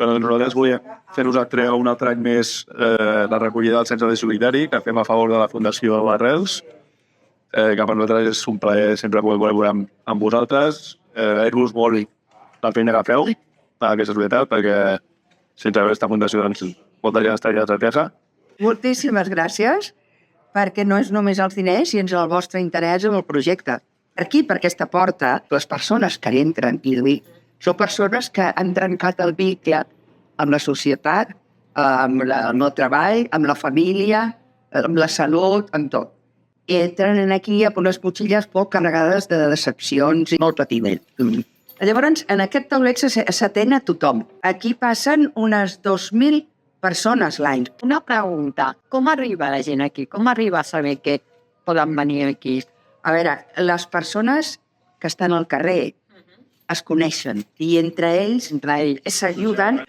Però nosaltres volíem fer-nos un altre any més la recollida del Centre de Solidari, que fem a favor de la Fundació Arrels, que per nosaltres és un plaer sempre poder col·laborar amb vosaltres. Agrair-vos molt la feina que feu a aquesta societat, perquè sense aquesta fundació doncs, molta gent estaria desatesa. Moltíssimes gràcies, perquè no és només els diners, sinó el vostre interès en el projecte. Per aquí, per aquesta porta, les persones que hi entren són persones que han trencat el vincle amb la societat, amb el treball, amb la família, amb la salut, amb tot. I entren aquí amb unes motxilles molt carregades de decepcions i molt patiment. Llavors, en aquest tauleig s'atén a tothom. Aquí passen unes 2.000 persones l'any. Una pregunta, com arriba la gent aquí? Com arriba a saber que poden venir aquí? A veure, les persones que estan al carrer es coneixen i entre ells s'ajuden